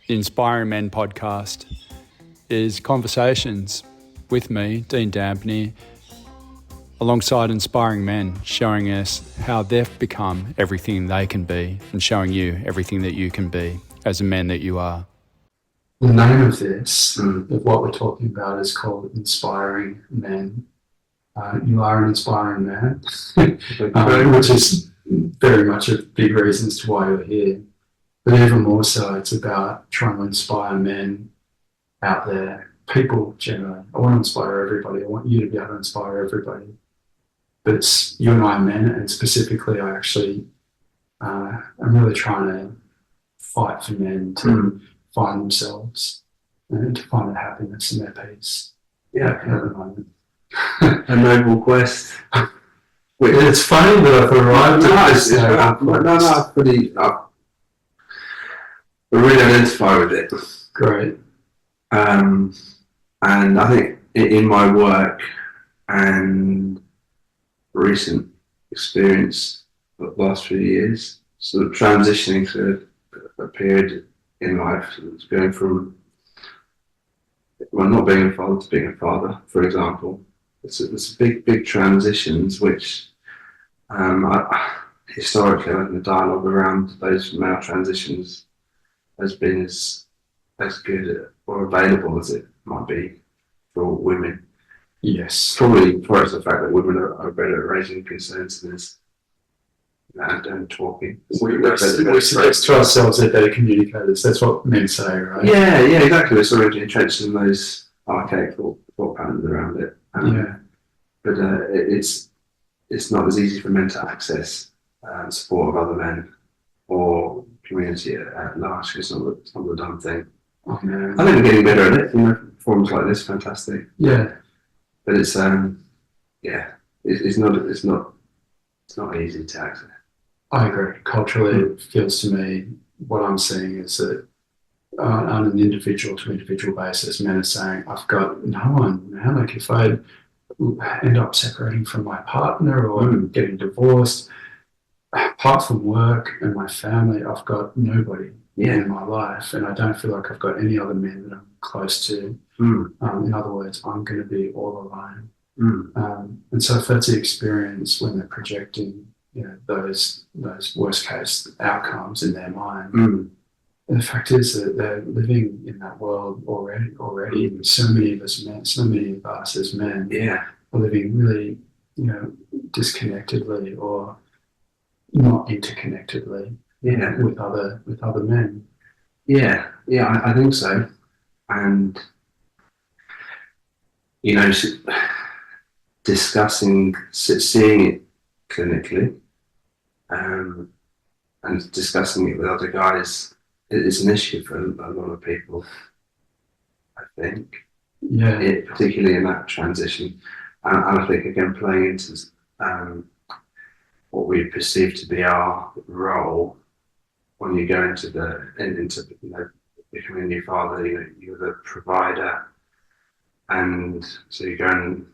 the Inspiring Men podcast is conversations with me, Dean Dampney, alongside inspiring men, showing us how they've become everything they can be and showing you everything that you can be as a man that you are. The name of this, of what we're talking about, is called Inspiring Men. You are an inspiring man, which is very much a big reason as to why you're here. But even more so, it's about trying to inspire men out there, people generally. I want to inspire everybody. I want you to be able to inspire everybody. But it's you and I are men, and specifically, I'm really trying to fight for men to find themselves and to find their happiness and their peace. Yeah, at the moment. A noble quest. It's funny that I've arrived at this. I really identify with it. Great. And I think in my work and recent experience of the last few years, sort of transitioning to a period in life that's going from, well, not being a father to being a father, for example. It's big transitions, which historically, I think the dialogue around those male transitions has been as good or available as it might be for women. Yes. Probably for the fact that women are better at raising concerns than us and talking. We suggest to ourselves they're better communicators. That's what men say, right? Yeah, exactly. We're sort of entrenched in those archaic thought patterns around it. But it's not as easy for men to access support of other men or community at large. It's not the dumb thing. Oh, man. I think we're getting better at it. Forums like this, fantastic. Yeah. But it's not easy to access. I agree. Culturally, it feels to me what I'm seeing is that on an individual to individual basis, men are saying, "I've got no one, man. Like if I end up separating from my partner or getting divorced, apart from work and my family, I've got nobody in my life, and I don't feel like I've got any other men that I'm close to. In other words, I'm going to be all alone." And so if that's the experience when they're projecting, those worst case outcomes in their mind, the fact is that they're living in that world already. And so many of us as men are living really, disconnectedly or not interconnectedly with other men. I think so. And seeing it clinically and discussing it with other guys is an issue for a lot of people, I think. Particularly in that transition. And I think, again, playing into what we perceive to be our role when you go into becoming a new father, you're the provider, and so you go and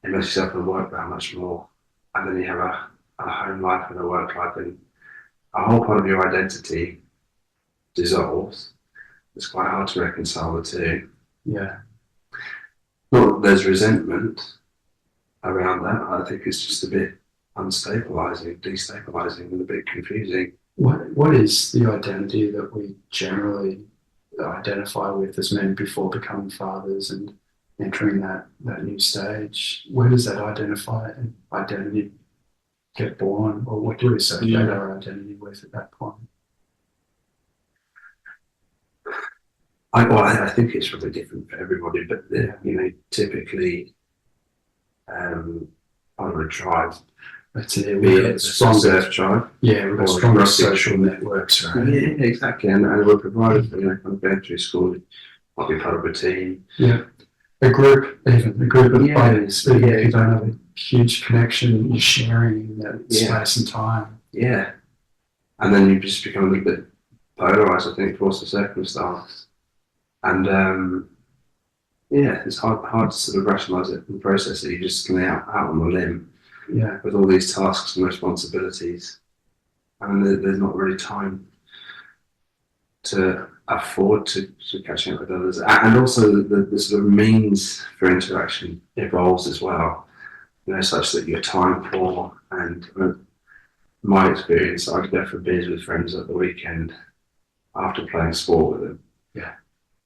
immerse yourself in work that much more, and then you have a home life and a work life, and a whole part of your identity dissolves. It's quite hard to reconcile the two. Yeah. Not that there's resentment around that. I think it's just a bit destabilizing, and a bit confusing. What is the identity that we generally identify with as men before becoming fathers and entering that new stage? Where does that identity get born, or what do we associate our identity with at that point? I think it's really different for everybody, but typically part of a tribe. That's it. We're stronger tribe. Yeah, we've got stronger social networks, right? Yeah, exactly. And we're provided for, kind of going through school, might be part of a team. Yeah. A group of buddies. Even if you don't have a huge connection, you're sharing that space and time. Yeah. And then you just become a little bit polarised, I think, towards the circumstance. And it's hard to sort of rationalise it and process it. You're just kind of out on the limb with all these tasks and responsibilities. And there's not really time to afford to catching up with others, and also the sort of means for interaction evolves as well. Such that you're time poor, and my experience, I'd go for beers with friends at the weekend after playing sport with them. Yeah.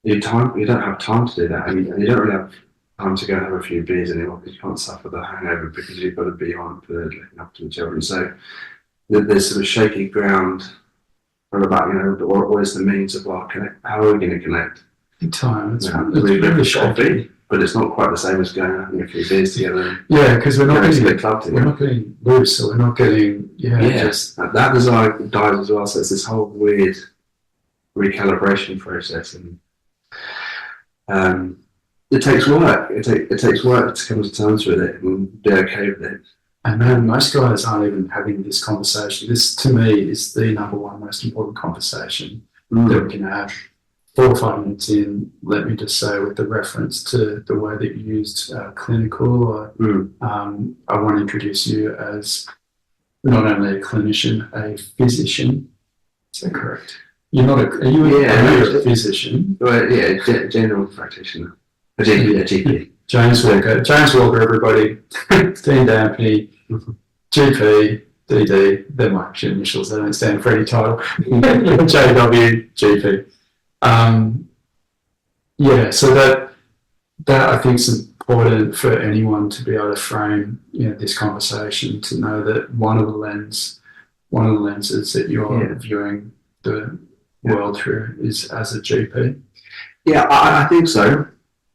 You don't have time to do that, and you don't really have time to go and have a few beers anymore because you can't suffer the hangover because you've got to be on for looking after the children. So there's sort of shaky ground about, what is the means of our connect? How are we going to connect? Time. It's really shaky, but it's not quite the same as going and having a few beers together. Yeah, because we're not getting to the club together. We're not getting loose, so we're not getting just that desire dies as well. So it's this whole weird recalibration process, and it takes work. It takes work to come to terms with it and be okay with it. And man, most guys aren't even having this conversation. This, to me, is the number one most important conversation that we can have. 4 or 5 minutes in, let me just say, with the reference to the word that you used, clinical, or I want to introduce you as not only a clinician, a physician. Is that correct? You're not a. Are you a physician? Well, general practitioner. A GP. James Walker, everybody. Dean Dampney, GP, DD. They're my initials. They don't stand for any title. JW, GP. So that I think is important for anyone to be able to frame, this conversation, to know that one of the lenses that you're viewing the world through is as a GP. Yeah, I think so,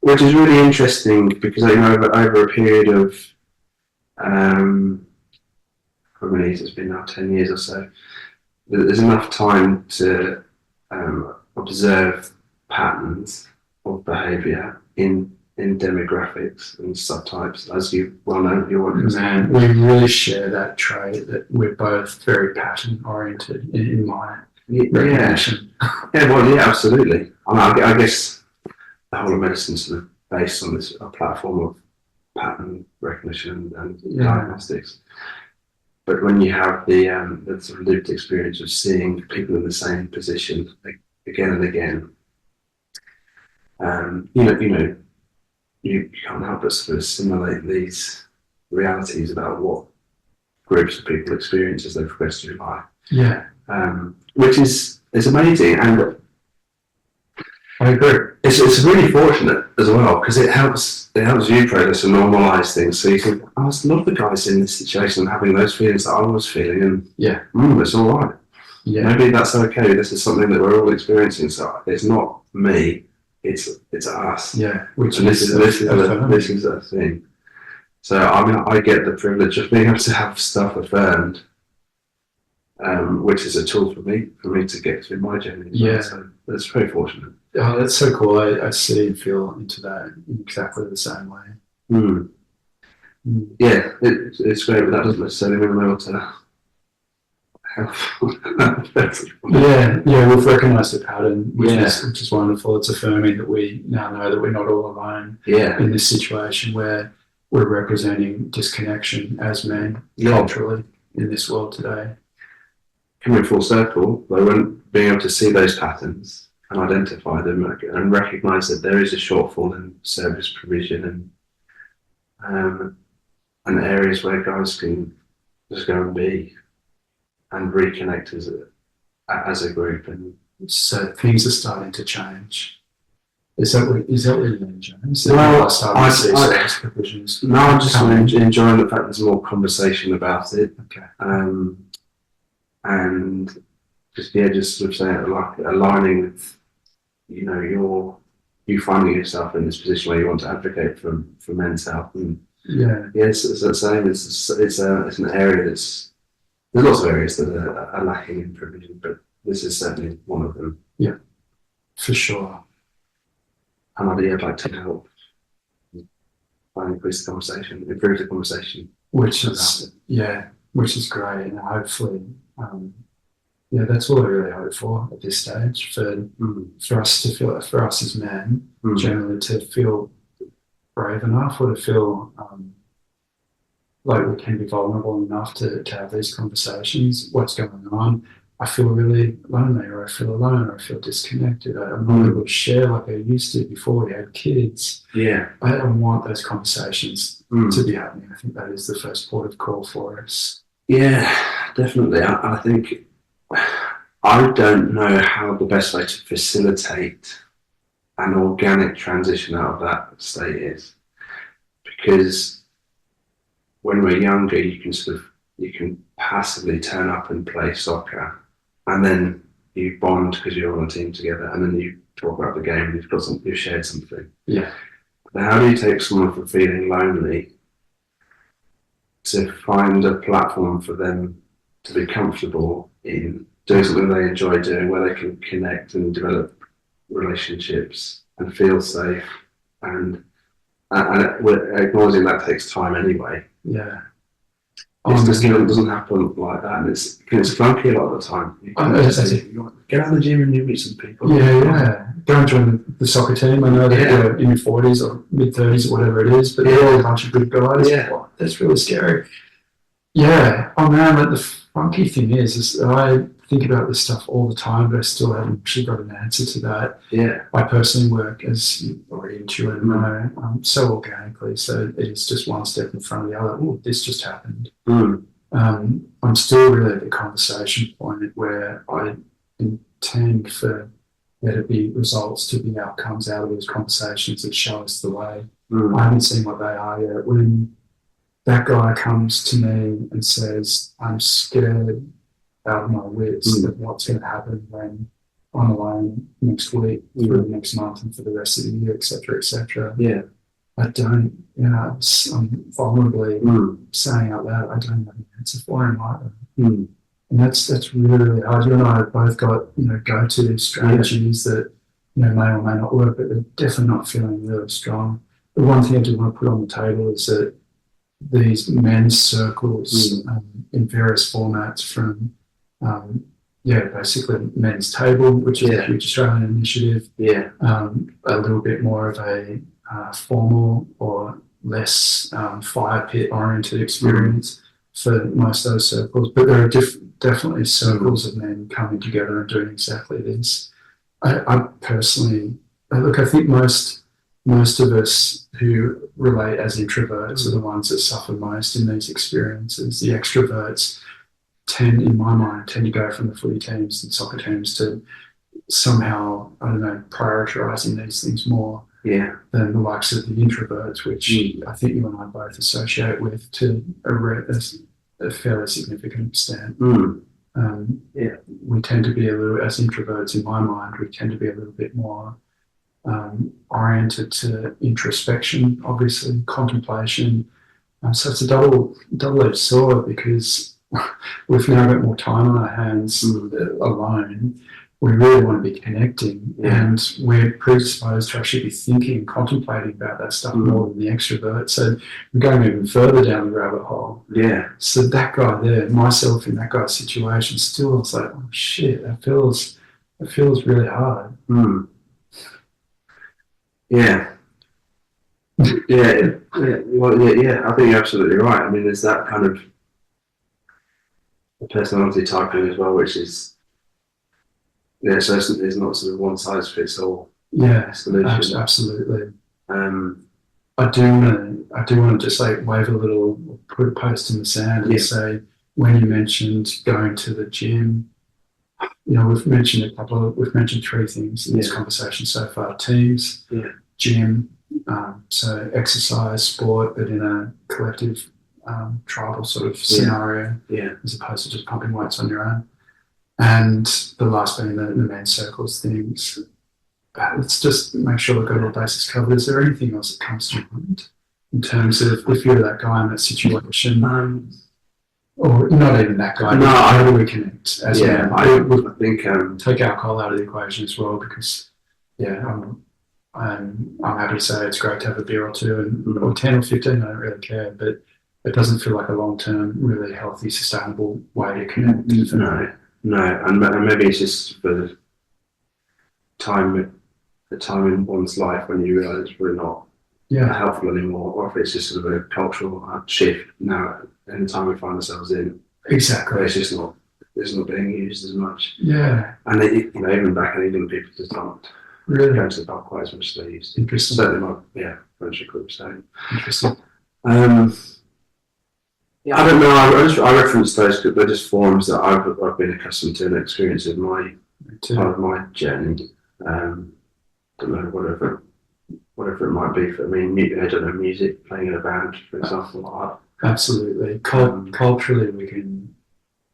which is really interesting because over a period of probably it's been now 10 years or so, there's enough time to observe patterns of behaviour in demographics and subtypes, as you well know. Man, we really share that trait that we're both very pattern oriented in my recognition. Absolutely. I guess the whole of medicine is sort of based on this platform of pattern recognition and diagnostics. But when you have the sort of lived experience of seeing people in the same position again and again, you can't help but sort of assimilate these realities about what groups of people experience as they progress through life. Yeah. Which is amazing, and I agree. It's really fortunate as well because it helps you process and normalise things. So you think, there's a lot of the guys in this situation having those feelings that I was feeling, and it's all right. Yeah, maybe that's okay. This is something that we're all experiencing. So it's not me. It's us. Yeah, this is the thing. So I get the privilege of being able to have stuff affirmed, which is a tool for me to get through my journey. Yeah, so that's very fortunate. Oh, that's so cool. I see and feel into that in exactly the same way. Yeah, it's great, but that doesn't necessarily mean I'm able to help. We've recognised the pattern, which is wonderful. It's affirming that we now know that we're not all alone in this situation where we're representing disconnection as men culturally in this world today. Coming full circle, though, when being able to see those patterns and identify them and recognise that there is a shortfall in service provision and areas where guys can just go and be and reconnect as a group, and so things are starting to change. Is that what you mean, James? Well, I'm just enjoying the fact there's more conversation about it. Okay. And just sort of saying, like, aligning with, you finding yourself in this position where you want to advocate for men's health, and it's the same. It's an area there's lots of areas that are lacking in provision, but this is certainly one of them. Yeah, for sure. And I'd like to help improve the conversation. Which is great, and hopefully, that's all I really hope for at this stage. For us to feel, for us as men, generally to feel brave enough, or to feel like we can be vulnerable enough to have these conversations. What's going on? I feel really lonely, or I feel alone, or I feel disconnected. I'm not able to share like I used to before we had kids. Yeah. I don't want those conversations to be happening. I think that is the first port of call for us. Yeah, definitely. I think I don't know how the best way to facilitate an organic transition out of that state is, because when we're younger, you can passively turn up and play soccer, and then you bond because you're on a team together, and then you talk about the game and you've shared something. Yeah. But how do you take someone from feeling lonely to find a platform for them to be comfortable in doing something they enjoy doing, where they can connect and develop relationships and feel safe, and we're acknowledging that takes time anyway. Yeah. It doesn't happen like that, and it's clunky a lot of the time. Get out of the gym and you meet some people. Yeah. Go and join the soccer team. I know that they're in your 40s or mid 30s or whatever it is, but they're all a bunch of good guys. Yeah. Wow, that's really scary. Yeah. Oh man, like the funky thing is I think about this stuff all the time, but I still haven't actually got an answer to that. Yeah. I personally work, as you already intuited, so organically, so it is just one step in front of the other. Oh, this just happened. I'm still really at the conversation point where I intend for there to be results, to be outcomes out of those conversations that show us the way. I haven't seen what they are yet. When that guy comes to me and says, I'm scared out of my wits of what's going to happen when I'm alone next week, through the next month, and for the rest of the year, etc., etc. Yeah. I don't, I'm vulnerably saying out loud, I don't have an answer for him either. And that's really, really hard. You and I have both got, go-to strategies that, may or may not work, but they're definitely not feeling really strong. The one thing I do want to put on the table is that these men's circles in various formats, from basically Men's Table, which is a huge Australian initiative. Yeah. A little bit more of a formal or less fire pit oriented experience for most of those circles. But there are definitely circles of men coming together and doing exactly this. I personally, I think most of us who relate as introverts are the ones that suffer most in these experiences. The extroverts in my mind, tend to go from the footy teams and soccer teams to somehow, prioritising these things more than the likes of the introverts, which I think you and I both associate with to a fairly significant extent. We tend to be as introverts in my mind, we tend to be a little bit more oriented to introspection, obviously, contemplation. So it's a double-edged sword, because we've now got more time on our hands alone. We really want to be connecting, and we're predisposed to actually be thinking, contemplating about that stuff more than the extrovert. So we're going even further down the rabbit hole. Yeah. So that guy there, myself in that guy's situation, still, it's like, oh shit, that feels really hard. Yeah. Well, I think you're absolutely right. I mean, there's that kind of personality typing as well, which is so it's not sort of one size fits all. Solution. Absolutely. I do want to just wave a little, put a post in the sand and say, when you mentioned going to the gym, we've mentioned three things in this conversation so far: teams, gym, so exercise, sport, but in a collective tribal sort of scenario, as opposed to just pumping weights on your own. And the last being the men's circles things. Let's just make sure we've got all bases covered. Is there anything else that comes to mind in terms of, if you're that guy in that situation, or not even that guy? No, how do we connect? I think take alcohol out of the equation as well, because I'm happy to say it's great to have a beer or two, or 10 or 15. I don't really care, but it doesn't feel like a long-term, really healthy, sustainable way to connect. No, and maybe it's just for the time in one's life when you realise it's really not helpful anymore, or if it's just sort of a cultural shift now in the time we find ourselves in. Exactly. It's just not is not being used as much. Yeah. And it, you know, even back in England, people just don't Really go to the pub quite as much as they used to. interesting. Certainly my friendship group. So Interesting. yeah, I don't know. I reference those because they're just forms that I've been accustomed to and experienced in my part of my journey. Don't know, whatever it might be for me. I don't know, music, playing in a band, for example. Art. Absolutely. Culturally,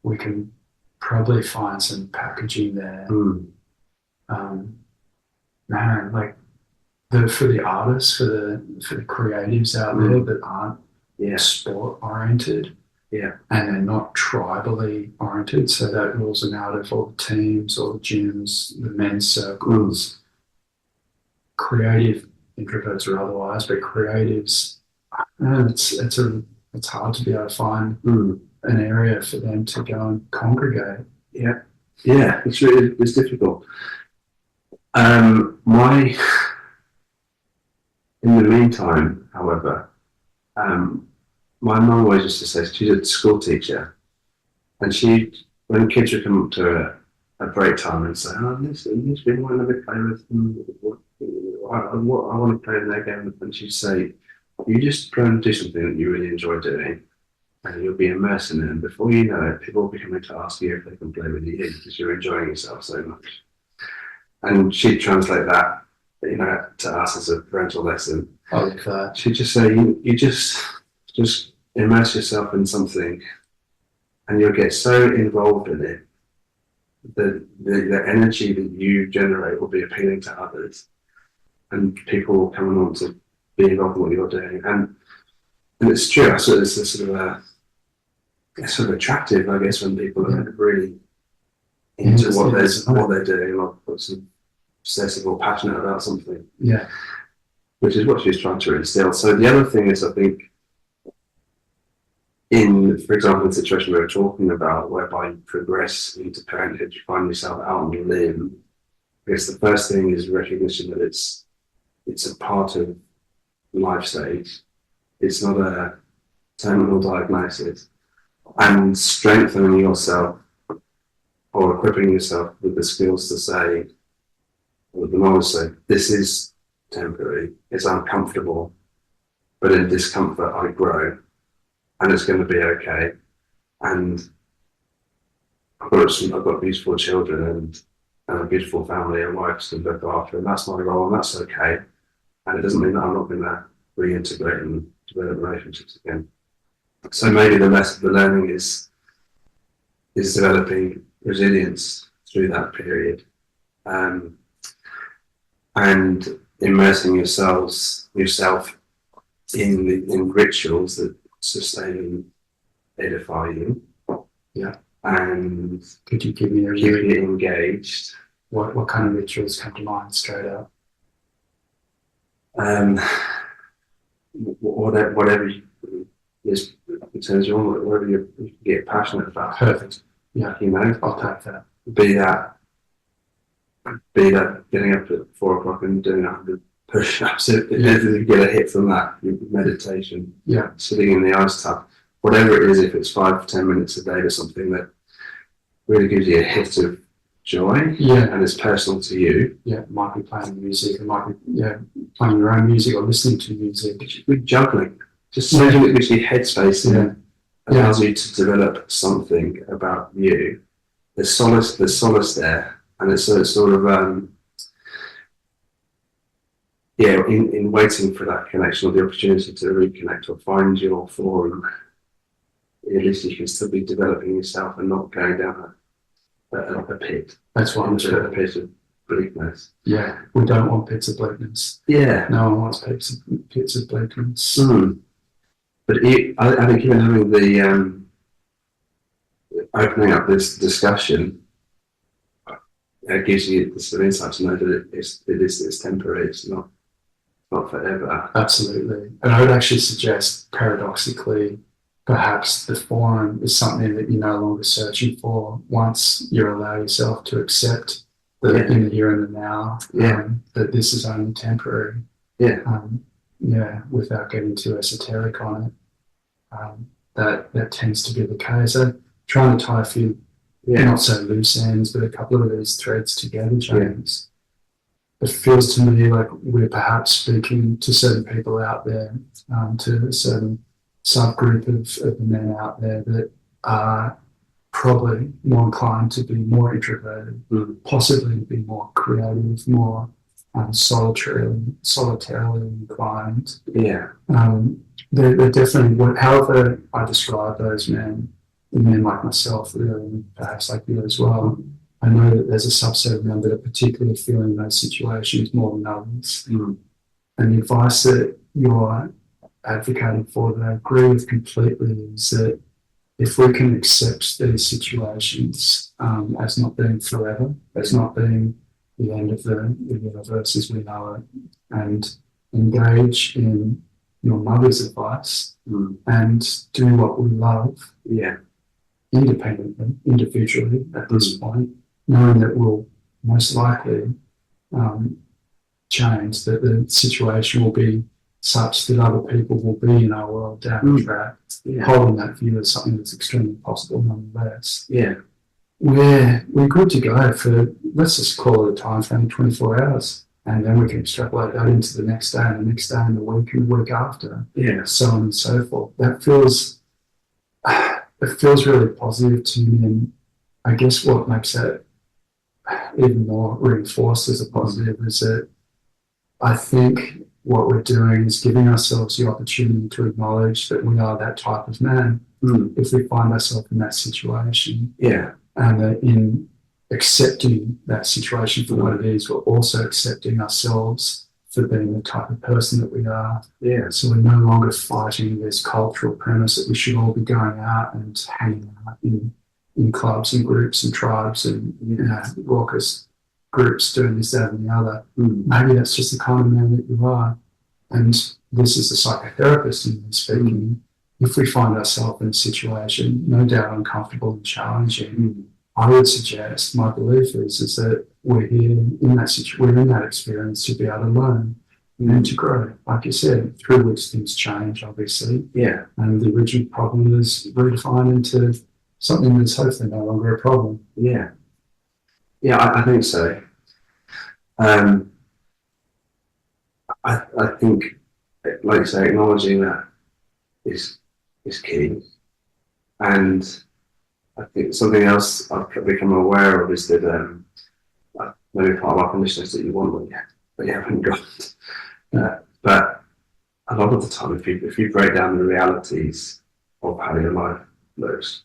we can probably find some packaging there. Man, like for the artists, for the creatives out there that aren't sport oriented, and they're not tribally oriented, so that rules them out of all the teams or the gyms, the men's circles. Creative introverts or otherwise, but creatives, it's hard to be able to find an area for them to go and congregate. Yeah, it's difficult. In the meantime, however, my mum always used to say, she's a school teacher, and when kids would come up to her at break time and say, "Oh, listen, you've been wanting to play with them. I want to play in their game," and she'd say, "You just try and do something that you really enjoy doing, and you'll be immersed in it. And before you know it, people will be coming to ask you if they can play with you because you're enjoying yourself so much." And she'd translate that, you know, to us as a parental lesson. I like that. She'd just say, "You just immerse yourself in something, and you'll get so involved in it that the energy that you generate will be appealing to others, and people will come and want to be involved in what you're doing." And it's true. It's sort of attractive, I guess, when people are really into what they're doing, or obsessive or passionate about something. Yeah. Which is what she's trying to instill. So the other thing is, I think, for example, the situation we were talking about, whereby you progress into parenthood, you find yourself out on your limb. I guess the first thing is recognition that it's a part of life stage. It's not a terminal diagnosis. And strengthening yourself or equipping yourself with the skills to say, or the knowledge to say, this is temporary, it's uncomfortable, but in discomfort I grow, and it's going to be okay. And I've got beautiful children and a beautiful family and wife to look after, and that's my role, and that's okay. And it doesn't mean that I'm not going to reintegrate and develop relationships again. So maybe the learning is developing resilience through that period, and immersing yourself in rituals that sustain and edify you. Yeah. And could you give me a keep you engaged? What kind of rituals come to mind straight up? Whatever is in terms of whatever you get passionate about. Perfect. Yeah. You know, I'll take that. Be that getting up at 4 o'clock and doing 100 push-ups. If you get a hit from that, meditation. Yeah. Sitting in the ice tub. Whatever it is, if it's 5 to 10 minutes a day or something that really gives you a hit of joy, and it's personal to you. Yeah, it might be playing music, it might be playing your own music or listening to music. It should be juggling. Just something that gives you headspace and allows you to develop something about you. There's solace there, and it's sort of in waiting for that connection or the opportunity to reconnect or find your forum. At least you can still be developing yourself and not going down a pit. That's what I'm into a pit of bleakness. Yeah, we don't want pits of bleakness. Yeah, no one wants pits of bleakness. But I think even having the opening up this discussion gives you some insight to know that it's temporary. It's not forever. Absolutely, and I would actually suggest, paradoxically, perhaps the forum is something that you're no longer searching for once you allow yourself to accept that in the here and the now, that this is only temporary. Without getting too esoteric on it. That tends to be the case. I'm trying to tie a few not so loose ends, but a couple of these threads together, James. It feels to me like we're perhaps speaking to certain people out there, to a certain subgroup of the men out there that are probably more inclined to be more introverted, possibly be more creative, more solitarily inclined. Yeah. They're definitely, however I describe those men, the men like myself, really, and perhaps like you as well, I know that there's a subset of men that are particularly feeling those situations more than others. And the advice that you're advocating for that I agree with completely is that if we can accept these situations as not being forever, as not being the end of the universe as we know it, and engage in your mother's advice and do what we love, independently, individually at this point, knowing that we'll most likely change, that the situation will be such that other people will be in our world down the track, holding that view as something that's extremely possible nonetheless. We're good to go for, let's just call it a time frame, 24 hours. And then we can extrapolate that into the next day and the next day and the week and the week after. So on and so forth. That feels, it feels really positive to me. And I guess what makes that even more reinforced as a positive is that I think what we're doing is giving ourselves the opportunity to acknowledge that we are that type of man if we find ourselves in that situation. And that in accepting that situation for what it is, we're also accepting ourselves for being the type of person that we are. So we're no longer fighting this cultural premise that we should all be going out and hanging out in clubs and groups and tribes and raucous groups doing this, that, and the other. Maybe that's just the kind of man that you are. And this is the psychotherapist in me speaking. If we find ourselves in a situation, no doubt uncomfortable and challenging, I would suggest, my belief is that we're here in that situation, we're in that experience to be able to learn and to grow, like you said, through which things change, obviously. And the original problem is redefined into something that's hopefully no longer a problem. I think so. I think, like you say, acknowledging that is key. And I think something else I've become aware of is that maybe part of our condition is that you want but you haven't got. But a lot of the time, if you break down the realities of how your life looks,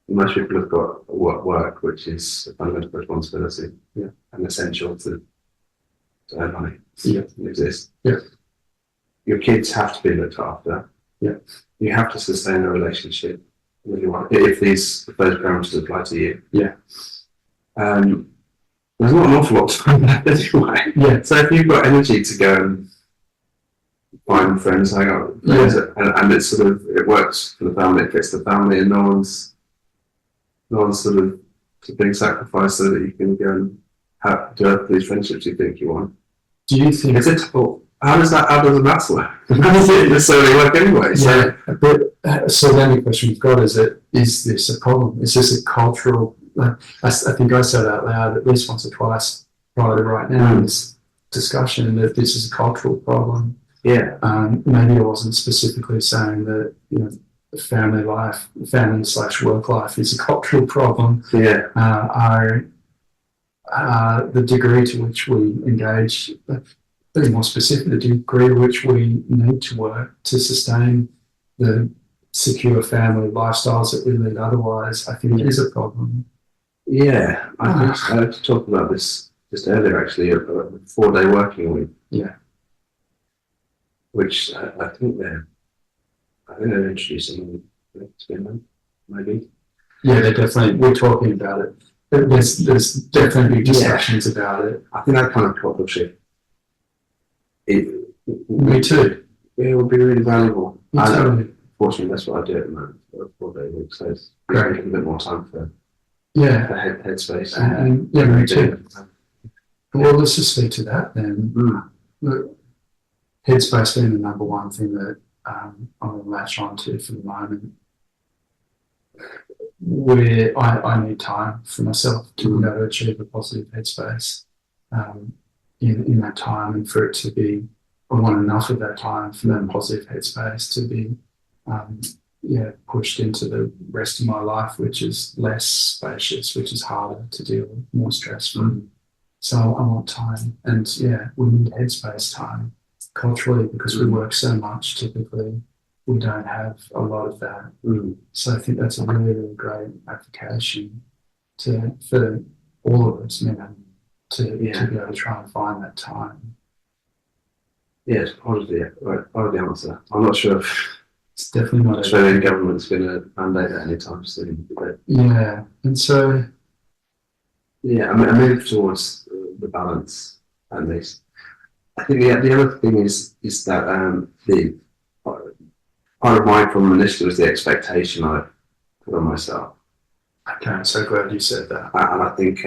most people have got work, which is a fundamental responsibility and essential to earn money and exist. Your kids have to be looked after. You have to sustain a relationship with your wife, if those parameters apply to you. There's not an awful lot to find that anyway. So if you've got energy to go and find friends, hang out with friends, and it's sort of, it works for the family, it fits the family, and no one's sort of being sacrificed so that you can go and have these friendships you think you want. Do you think how does that work? How does it necessarily work anyway? So then the question we've got is this a problem? Is this a cultural, I think I said out loud at least once or twice probably right now in this discussion that this is a cultural problem. Maybe I wasn't specifically saying that, family / work life is a cultural problem. The degree to which we engage, being more specific, the degree to which we need to work to sustain the secure family lifestyles that we lead otherwise, I think it is a problem. I had to talk about this just earlier, actually, a 4-day working week. Which I think they're introducing experiment, maybe. They're definitely, we're talking about it. There's definitely discussions about it. I think that kind of cultural shift. Me too. It would be really valuable. Totally. Fortunately, that's what I do at the moment for a 4-day week, so it's great. A bit more time for headspace. And me too. Well, let's just speak to that then. Look, headspace being the number one thing that I'm going to latch on to for the moment. where I need time for myself to be able to achieve a positive headspace in that time, and for it to be, I want enough of that time for that positive headspace to be pushed into the rest of my life, which is less spacious, which is harder to deal with, more stressful. So I want time, and we need headspace time culturally, because we work so much. Typically, we don't have a lot of that. So I think that's a really, really great application for all of us, to be able to try and find that time. Yeah, it's part of the answer. I'm not sure if it's definitely not the Australian government's going to mandate that anytime soon. But and so I move towards the balance, at least. I think the other thing is that the part of mindful initiative was the expectation I put on myself. Okay, I'm so glad you said that. And I think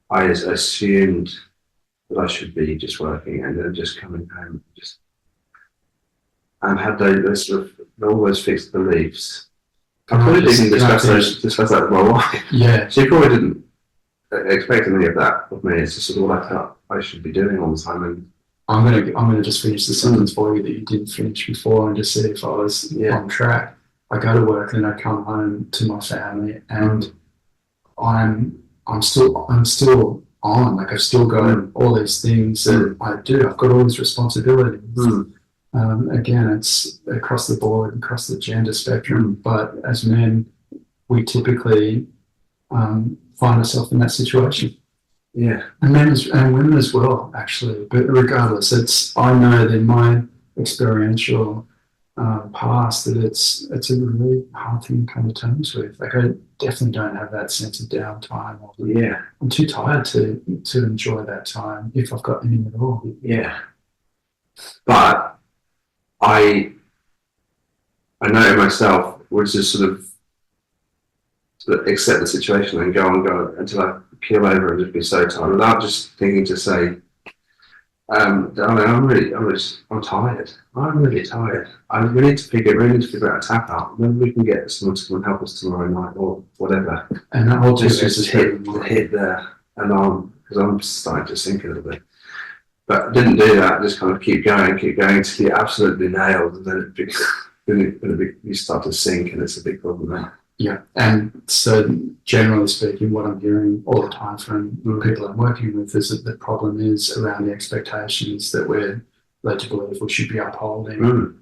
I assumed that I should be just working and then just coming home, and had those sort of all those fixed beliefs. I probably didn't discuss that with my wife. Yeah, she probably didn't expect any of that of me. It's just sort of what I felt I should be doing all the time. And I'm gonna just finish the sentence for you that you didn't finish before, and just see if I was on track. I go to work and I come home to my family, and I'm still on. Like, I've still got all these things that I do. I've got all these responsibilities. Again, it's across the board, across the gender spectrum. But as men, we typically find ourselves in that situation. Yeah, and women as well, actually. But regardless, I know that in my experiential past that it's a really hard thing to come to terms with. Like, I definitely don't have that sense of downtime. I'm too tired to enjoy that time, if I've got any at all. Yeah, but I know it myself, was just sort of accept the situation and go until I keel over and just be so tired, without just thinking to say, darling, I'm tired. I'm really tired. We need to figure out a tap out. Maybe we can get someone to come and help us tomorrow night or whatever. And that whole just hit the alarm, because I'm starting to sink a little bit. But I didn't do that. Just kind of keep going till you absolutely nailed, and then you start to sink, and it's a big problem there. Yeah, and so generally speaking, what I'm hearing all the time from people I'm working with is that the problem is around the expectations that we're led to believe we should be upholding.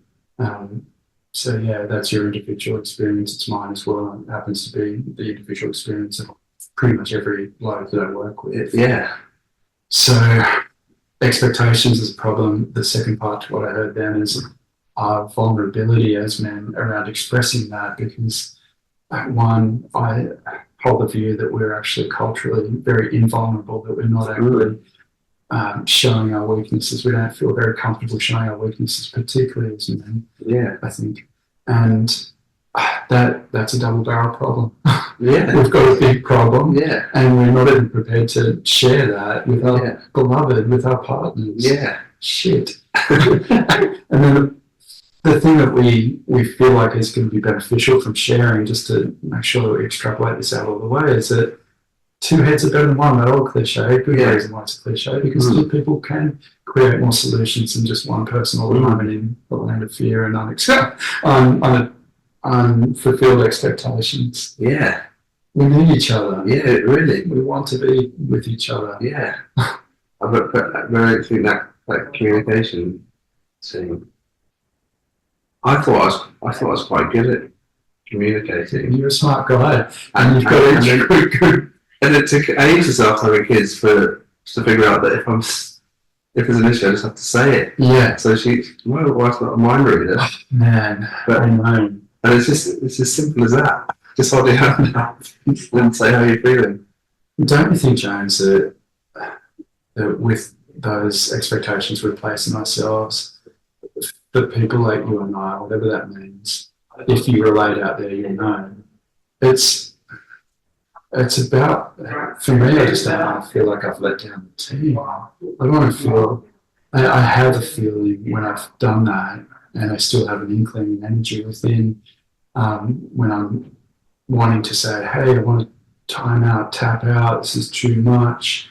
So that's your individual experience. It's mine as well. It happens to be the individual experience of pretty much every bloke that I work with. Yeah. So expectations is a problem. The second part to what I heard then is our vulnerability as men around expressing that, because one, I hold the view that we're actually culturally very invulnerable, that we're not actually showing our weaknesses. We don't feel very comfortable showing our weaknesses, particularly as men. Yeah, I think, and that's a double barrel problem. Yeah, we've got a big problem. Yeah, and we're not even prepared to share that with our beloved, with our partners. Yeah, shit. And then the thing that we feel like is going to be beneficial from sharing, just to make sure that we extrapolate this out all the way, is that two heads are better than one. That old cliche. Good reason why it's a cliche, because two people can create more solutions than just one person all the moment in the land of fear and unfulfilled expectations. Yeah, we need each other. Yeah, really. We want to be with each other. Yeah, I really think that communication thing. I thought I was quite good at communicating. You're a smart guy, and you've got good. And it took ages after having kids to figure out that if there's an issue, I just have to say it. Yeah. So my wife's not a mind reader. Man, I know. And it's as simple as that. Just hold your hand up and say how you're feeling. Don't you think, James, that with those expectations we place in ourselves, for people like you and I, whatever that means, if you relate out there, you know, it's about, for me, I just don't want to feel like I've let down the team. I want to feel, I have a feeling when I've done that, and I still have an inkling and energy within, when I'm wanting to say, hey, I want to time out, tap out, this is too much,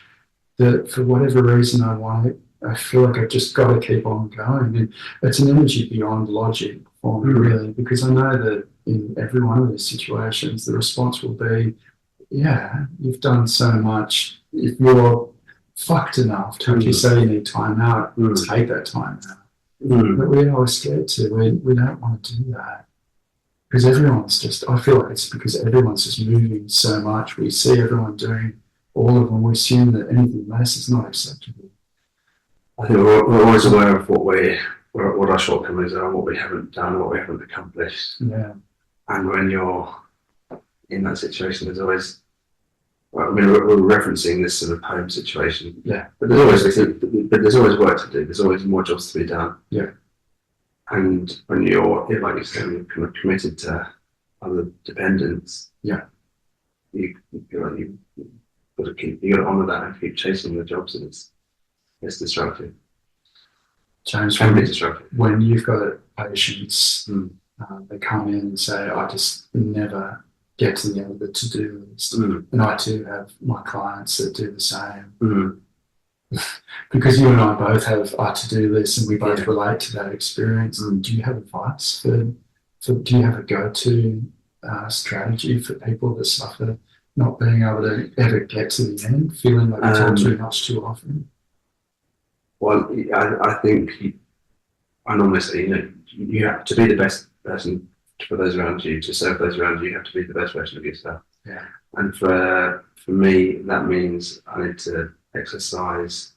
that for whatever reason I feel like I've just got to keep on going. And it's an energy beyond logic for me, really, because I know that in every one of these situations, the response will be, yeah, you've done so much. If you're fucked enough to actually say you need time out, take that time out. But we're always scared to. We don't want to do that. Because everyone's just, I feel like it's because everyone's just moving so much. We see everyone doing all of them. We assume that anything less is not acceptable. I think we're always aware of what our shortcomings are, what we haven't done, what we haven't accomplished. Yeah. And when you're in that situation, there's always, well, I mean, we're referencing this sort of home situation. Yeah. But there's always work to do. There's always more jobs to be done. Yeah. And when you're, like you said, you're kind of committed to other dependents. Yeah. You feel like you got to honour that and keep chasing the jobs, and it's destructive. James, Can be destructive. When you've got patients, they come in and say, I just never get to the end of the to-do list. And I too have my clients that do the same. Because you and I both have our to-do lists and we both relate to that experience. Do you have advice do you have a go-to strategy for people that suffer not being able to ever get to the end, feeling like it's all too much too often? Well, I think I normally say, you have to be the best person for those around you, to serve those around you. You have to be the best version of yourself. Yeah. And for me, that means I need to exercise,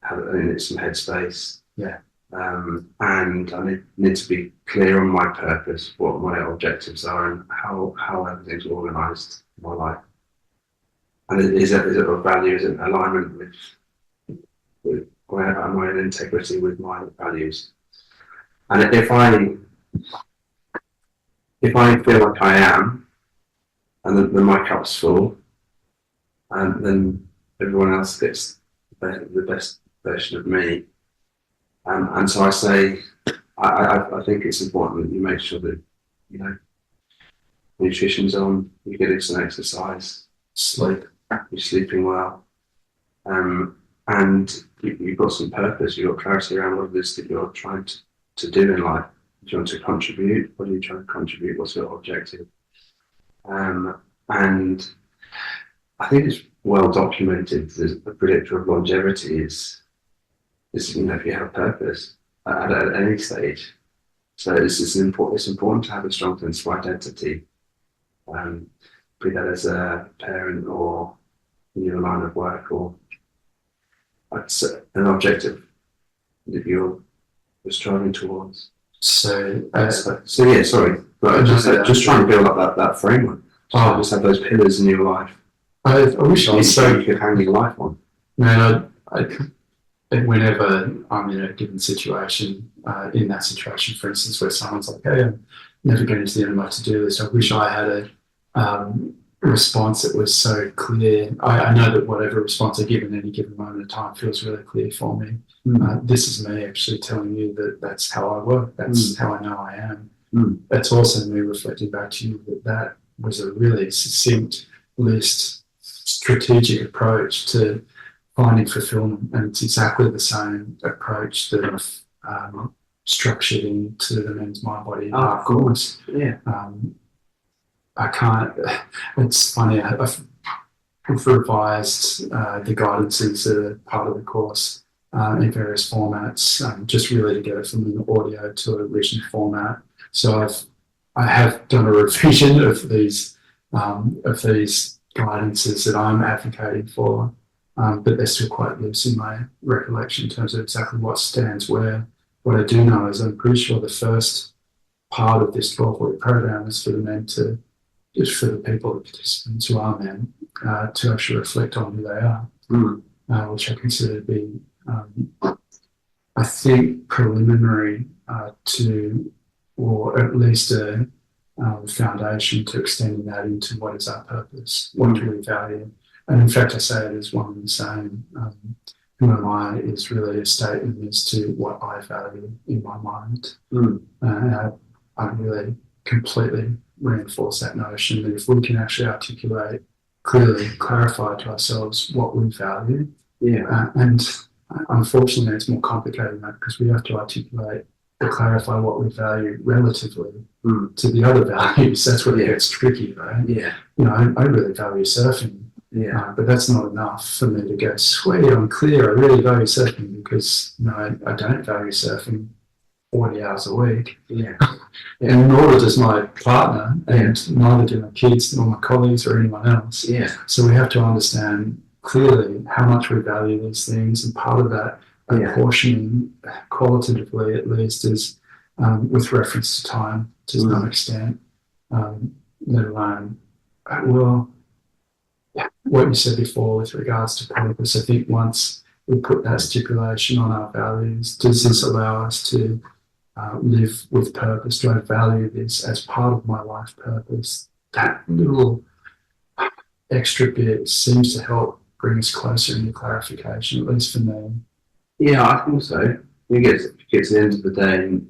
I need some headspace. Yeah. And I need to be clear on my purpose, what my objectives are, and how everything's organised in my life. And is it of value? Is it in alignment with where am I in integrity with my values? And if I feel like I am, and then my cup's full, and then everyone else gets the best version of me. And so I say, I think it's important that you make sure that, nutrition's on, you're getting some exercise, sleep, you're sleeping well, and you've got some purpose, you've got clarity around what it is that you're trying to do in life. Do you want to contribute? What are you trying to contribute? What's your objective? And I think it's well documented that the predictor of longevity is if you have a purpose at any stage. So it's important to have a strong sense of identity, be that as a parent or in your line of work, or an objective that you're striving towards. So yeah, sorry, but just trying to build up that framework. Just have those pillars in your life. I wish I was so you could hang your life on. Man, whenever I'm in a given situation, in that situation, for instance, where someone's like, hey, I'm never getting to the end of my to-do list, I wish I had a response that was so clear. I know that whatever response I give in any given moment of time feels really clear for me. This is me actually telling you that that's how I work. That's how I know I am. That's also me reflecting back to you that was a really succinct list, strategic approach to finding fulfillment, and it's exactly the same approach that I've structured into the men's mind body. Of course, yeah. I can't. It's funny. I've revised the guidances that are part of the course in various formats, just really to get it from an audio to a written format. So I have done a revision of these guidances that I'm advocating for, but they're still quite loose in my recollection in terms of exactly what stands where. What I do know is I'm pretty sure the first part of this 12-week program is for the men to, just for the people, the participants who are men, to actually reflect on who they are, which I consider to be, I think, preliminary to, or at least a foundation to extending that into what is our purpose, what do we value. And in fact, I say it as one and the same. Who am I is really a statement as to what I value in my mind. And I really completely reinforce that notion that if we can actually articulate clearly, clarify to ourselves what we value, and unfortunately it's more complicated than that because we have to articulate or clarify what we value relatively to the other values. That's where it gets tricky, right? Yeah. You know, I really value surfing. Yeah. But that's not enough for me to go, sweet, I'm clear, I really value surfing, because I don't value surfing 40 hours a week. Yeah. And nor does my partner, and neither do my kids, nor my colleagues or anyone else. Yeah. So we have to understand clearly how much we value these things, and part of that apportioning, qualitatively at least, is with reference to time to some extent, let alone, what you said before with regards to purpose. I think once we put that stipulation on our values, does this allow us to live with purpose? Do I value this as part of my life purpose? That little extra bit seems to help bring us closer into clarification, at least for me. Yeah, I think so. You get to the end of the day and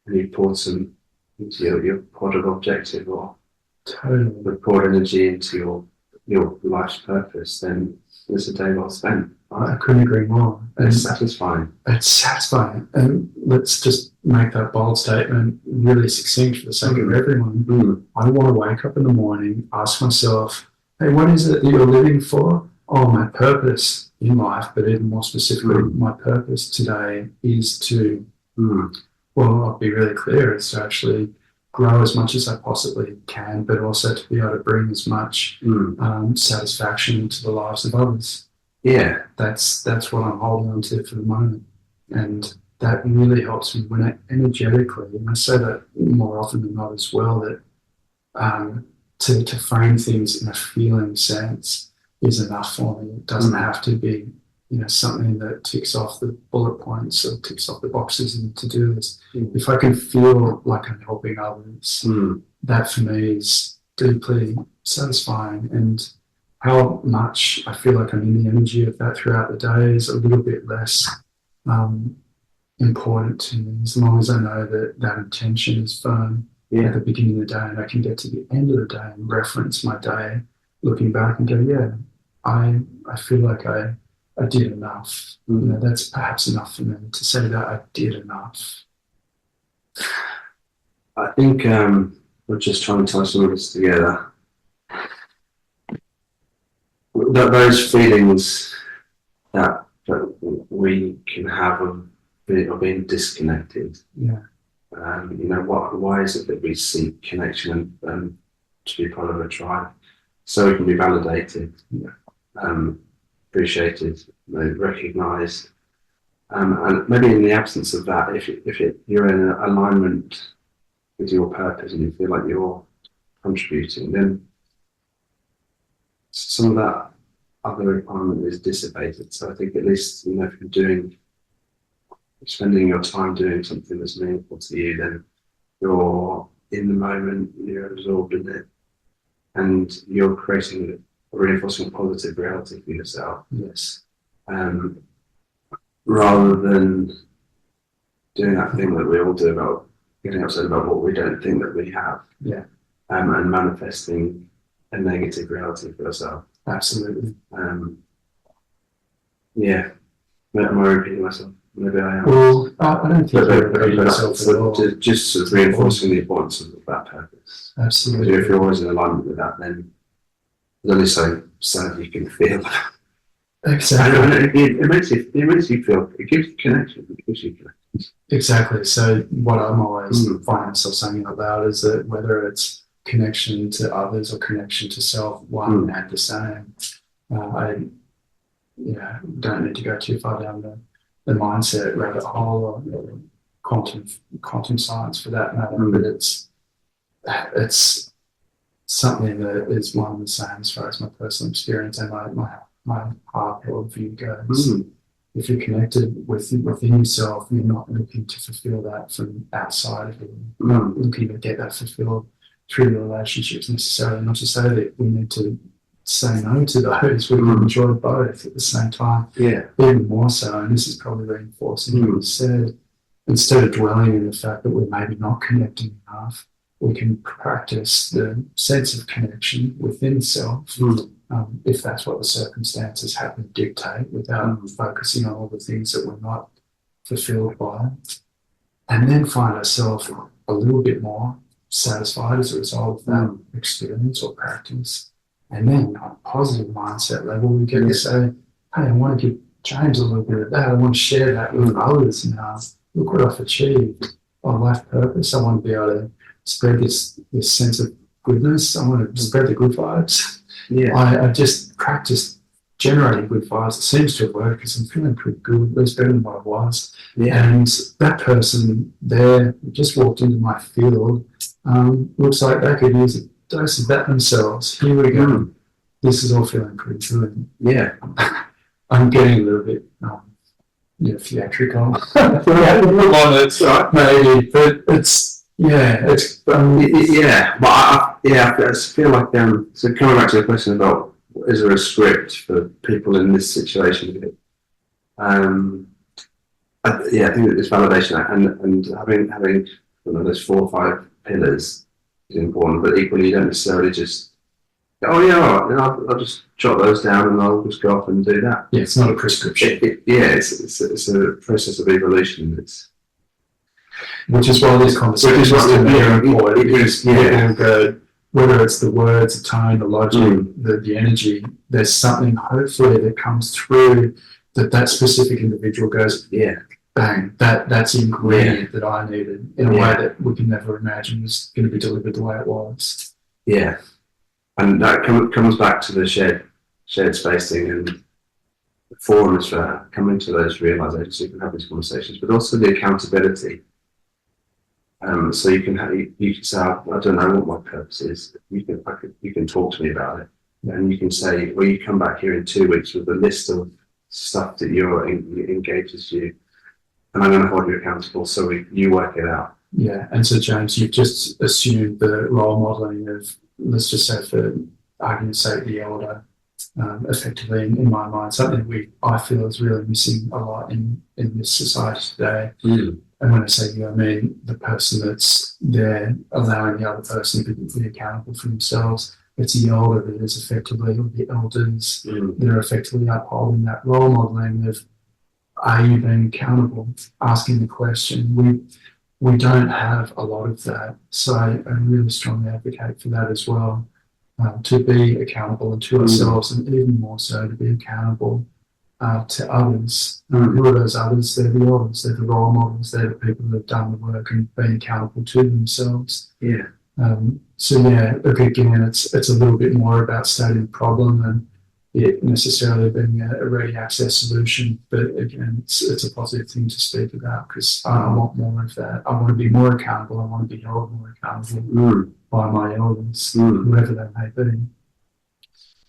you pour some into your pot of objective, or Totally. pour energy into your life's purpose, then it's a day well spent. I couldn't agree more. It's satisfying. It's satisfying. And let's just make that bold statement really succinct for the sake of everyone. I want to wake up in the morning, ask myself, hey, what is it that you're living for? Oh, my purpose in life, but even more specifically, my purpose today is to, well, I'll be really clear, it's to actually grow as much as I possibly can, but also to be able to bring as much satisfaction to the lives of others. Yeah, that's what I'm holding on to for the moment, and that really helps me when energetically. And I say that more often than not as well. That to frame things in a feeling sense is enough for me. It doesn't have to be something that ticks off the bullet points or ticks off the boxes and to-do list. If I can feel like I'm helping others, that for me is deeply satisfying. And how much I feel like I'm in the energy of that throughout the day is a little bit less important to me, as long as I know that intention is firm at the beginning of the day, and I can get to the end of the day and reference my day, looking back and go, I feel like I did enough. That's perhaps enough for me to say that I did enough. I think we're just trying to tie some of this together. Those feelings that we can have of being disconnected. Why is it that we seek connection and to be part of a tribe? So we can be validated, appreciated, recognised, and maybe in the absence of that, if you're in alignment with your purpose and you feel like you're contributing, then some of that other requirement is dissipated. So I think at least if you're spending your time doing something that's meaningful to you, then you're in the moment, you're absorbed in it, and you're creating reinforcing a positive reality for yourself. Yes. Rather than doing that thing that we all do about getting upset about what we don't think that we have. Yeah. And manifesting a negative reality for ourselves. Absolutely. Am I repeating myself? Maybe I am. Well, I don't think you're repeating yourself at all. Just sort of reinforcing the importance of that purpose. Absolutely. Because if you're always in alignment with that, then there's only so you can feel. Exactly. It makes you feel. It gives you connection. It gives you connection. Exactly. So what I'm always finding myself saying out loud is that whether it's connection to others or connection to self, one and the same. I don't need to go too far down the mindset rabbit hole or quantum science for that matter, but it's something that is one and the same as far as my personal experience and my heart worldview goes. If you're connected within yourself, you're not looking to fulfill that from outside of you. You're not looking to get that fulfilled through your relationships necessarily. Not to say that we need to say no to those. We can enjoy both at the same time. Yeah. Even more so, and this is probably reinforcing what you said, instead of dwelling in the fact that we're maybe not connecting enough, we can practice the sense of connection within self, if that's what the circumstances happen to dictate, without focusing on all the things that we're not fulfilled by, and then find ourselves a little bit more satisfied as a result of that experience or practice. And then on a positive mindset level, we get to say, hey, I want to give James a little bit of that. I want to share that with others now. Look what I've achieved on life purpose. I want to be able to spread this sense of goodness. I want to spread the good vibes. Yeah. I just practiced generating good vibes. It seems to have worked because I'm feeling pretty good, at least better than what I was. Yeah. And that person there just walked into my field. Looks like they could use a dose of that themselves. Here we go. This is all feeling pretty good. Yeah. I'm getting a little bit theatrical on it, maybe, but it's I just feel like so coming back to the question about is there a script for people in this situation? I think it's validation and having those 4 or 5 pillars is important, but equally you don't necessarily just I'll just jot those down and I'll just go off and do that. Yeah, it's not a prescription. It's a process of evolution. Which is why these conversations are important. Because whether it's the words, the tone, the logic, the energy, there's something hopefully that comes through that specific individual goes, bang, that's the ingredient that I needed in a way that we can never imagine was going to be delivered the way it was. Yeah. And that comes back to the shared spacing and the forums for coming to those realizations. So you can have these conversations, but also the accountability. So you can say, I don't know what my purpose is. You can talk to me about it, and you can say, well, you come back here in 2 weeks with a list of stuff that engages you, and I'm going to hold you accountable. So you work it out. Yeah, and so James, you've just assumed the role modeling of, let's just say for argument's sake, the elder, effectively in my mind, something I feel is really missing a lot in this society today. And when I say you, I mean the person that's there allowing the other person to be accountable for themselves. It's the elder that is effectively, or the elders that are effectively upholding that role modeling of, are you being accountable? Asking the question. We don't have a lot of that, so I really strongly advocate for that as well, to be accountable to ourselves, and even more so to be accountable to others. Who are those others? They're the elders, they're the role models, they're the people that have done the work and been accountable to themselves. Yeah. Look, again, it's a little bit more about stating the problem than it necessarily being a ready access solution, but again, it's a positive thing to speak about, because I want more of that. I want to be more accountable. I want to be held more accountable by my elders, whoever they may be.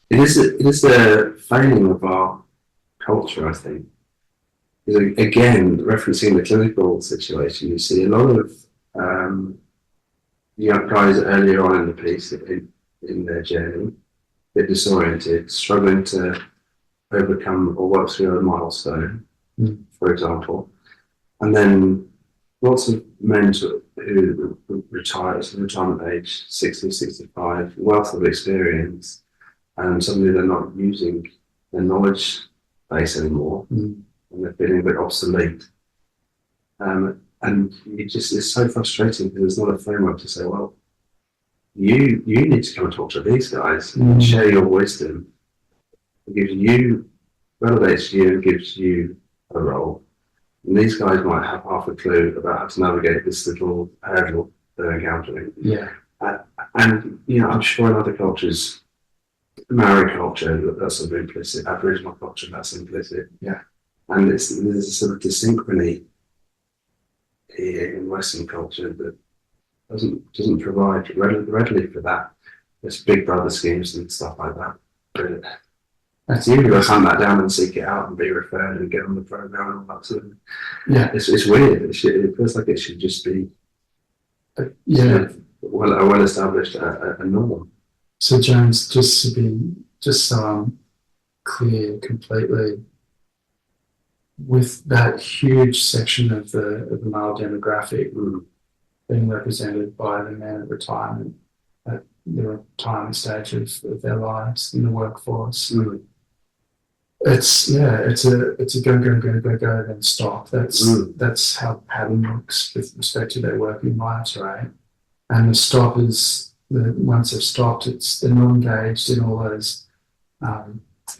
It is a failing of our culture, I think. Again, referencing the clinical situation, you see a lot of young guys earlier on in the piece in their journey, they're disoriented, struggling to overcome or work through a milestone, for example. And then lots of men who retire at the retirement age, 60, 65, wealth of experience, and suddenly they're not using their knowledge base anymore, and they're feeling a bit obsolete. And it's so frustrating because there's not a framework to say, well, you need to come and talk to these guys and share your wisdom. It validates you and gives you a role. And these guys might have half a clue about how to navigate this little hurdle they're encountering. Yeah. And I'm sure in other cultures, Maori culture, that's sort of implicit. Aboriginal culture, that's implicit. Yeah. And there's a sort of dysynchrony here in Western culture that doesn't provide readily for that. There's big brother schemes and stuff like that. But that's you got to hunt that down and seek it out and be referred and get on the program and all that sort of. Yeah, it's weird. It feels like it should just be a well established a norm. So James, just so I'm clear completely, with that huge section of the male demographic being represented by the men at retirement, at the retirement stage of their lives in the workforce. It's a go, then stop. That's how the pattern looks with respect to their working lives, right? And the stop is once they've stopped, they're not engaged in all those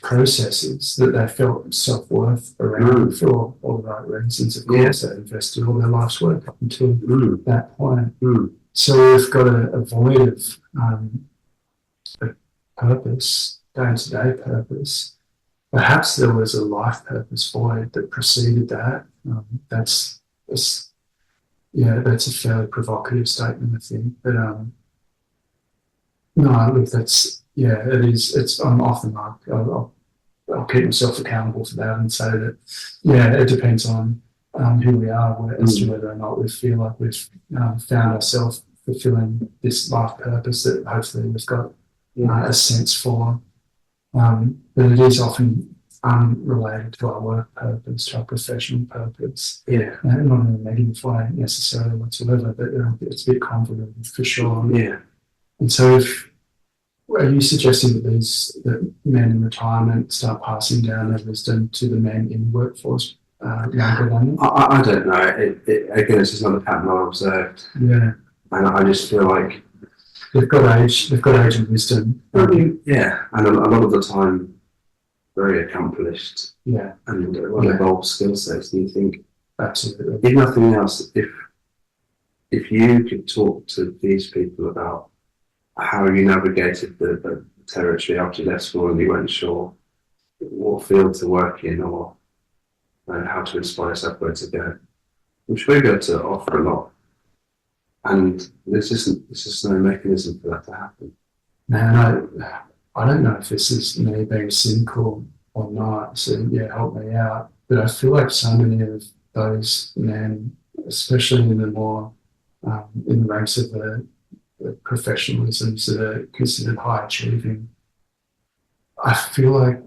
processes that they felt self-worth around for all the right reasons. Of course, they invested all their life's work up until that point. So we've got a void of a purpose, day-to-day purpose. Perhaps there was a life purpose void that preceded that. That's a fairly provocative statement, I think. But no, look, it is. I'm off the mark. I'll keep myself accountable for that and say that, it depends on who we are as to whether or not we feel like we've found ourselves fulfilling this life purpose that hopefully we've got a sense for. But it is often unrelated to our work purpose, to our professional purpose. Not in a negative way necessarily whatsoever, but it's a bit convoluted for sure. And so are you suggesting that men in retirement start passing down their wisdom to the men in the workforce younger than them? I don't know. Again, it's just another pattern I observed. And I just feel like they've got age and wisdom. And a lot of the time, very accomplished. And evolved skill sets. And you think, absolutely, if nothing else, if you could talk to these people about how you navigated the territory after you left school and you weren't sure what field to work in or how to inspire yourself where to go, I'm sure you'll be able to offer a lot. And there's just no mechanism for that to happen. Man, I don't know if this is me being cynical or not, so help me out. But I feel like so many of those men, especially in the more in the ranks of the professionalisms that are considered high achieving, I feel like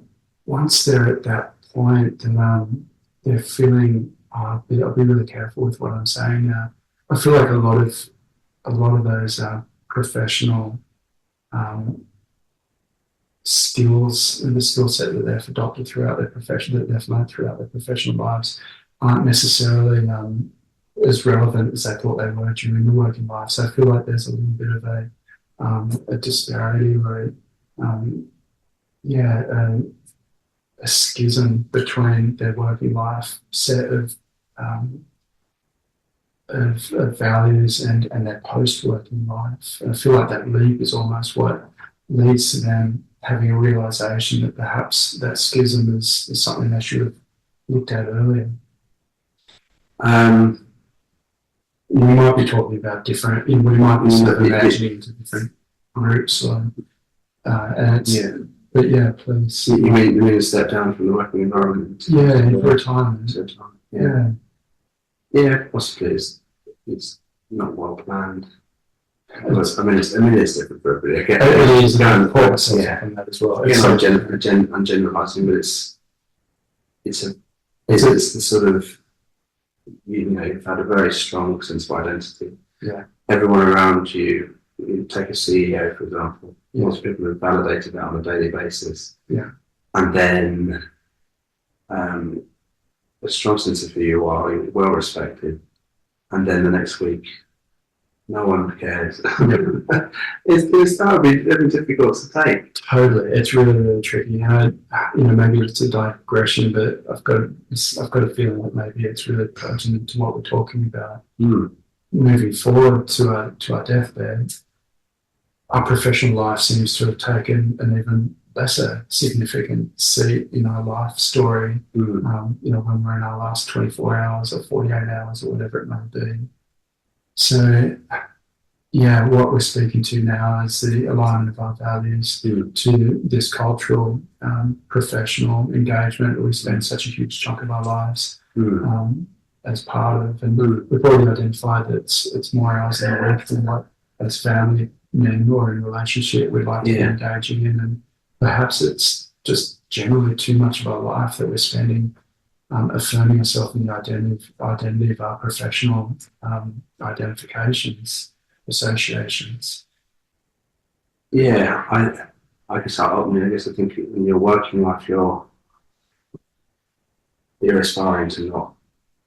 once they're at that point, then they're feeling. I'll be really careful with what I'm saying now. I feel like a lot of those professional skills and the skill set that they've adopted throughout their profession, that they've learned throughout their professional lives, aren't necessarily as relevant as they thought they were during the working life. So I feel like there's a little bit of a disparity or a schism between their working life set of values and their post-working life. And I feel like that leap is almost what leads to them having a realisation that perhaps that schism is something they should have looked at earlier. We might be talking about different, we might be sort of imagining into different groups. But please. You mean a step down from the working environment? In retirement. Possibly it's not well planned. It's different for everybody. Again, it is going to that as well. Again, I'm generalising, but it's the sort of, you've had a very strong sense of identity. Everyone around you take a CEO, for example. Most people are validated that on a daily basis. And then a strong sense of who you are, you're well respected. And then the next week, no one cares. That would be very difficult to take. Totally, it's really, really tricky. Maybe it's a digression, but I've got a feeling that maybe it's really pertinent to what we're talking about. Moving forward to our deathbed, our professional life seems to have taken an even lesser significant seat in our life story. When we're in our last 24 hours or 48 hours or whatever it may be. So, what we're speaking to now is the alignment of our values to this cultural, professional engagement that we spend such a huge chunk of our lives as part of. And we've already identified that it's more hours in a week than what, as family men or in relationship, we'd like to be engaging in. And perhaps it's just generally too much of our life that we're spending affirming yourself in the identity of our professional identifications, associations. Yeah, I guess I think in your working life, you're aspiring to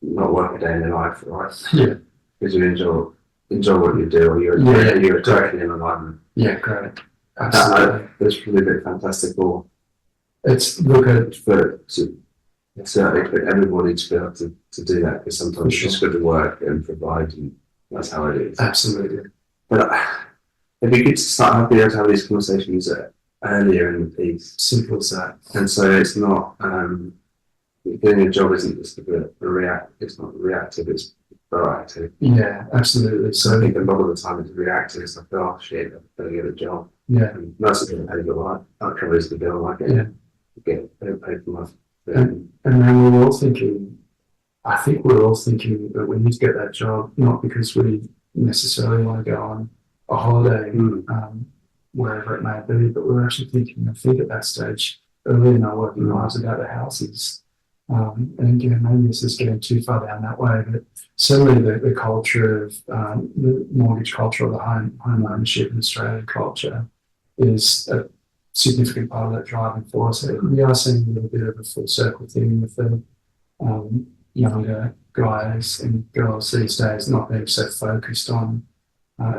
not work a day in your life, right? Yeah. Because you enjoy what you do, or you're directly in alignment. Yeah, great. Absolutely. That's really a bit fantastical. It's expect everybody to be able to do that, because sometimes you just got to work and provide, and that's how it is. Absolutely. But it'd be good to be able to have these conversations earlier in the piece. Simple as that. And so it's not doing a job isn't just it's not reactive, it's proactive. Yeah, absolutely. So I think a lot of the time it's reactive. It's like, oh shit, I've got to get a job. Yeah. And that's going to pay your life. That covers the bill. Like, get paid for my. And then we're all thinking, I think we're all thinking that we need to get that job, not because we necessarily want to go on a holiday, wherever it may be, but we're actually thinking, I think at that stage, early in our working lives, about the houses. And again, maybe this is getting too far down that way, but certainly the culture of the mortgage culture, or the home ownership in Australian culture, is a significant part of that driving force. We are seeing a little bit of a full circle thing with the younger guys and girls these days not being so focused on.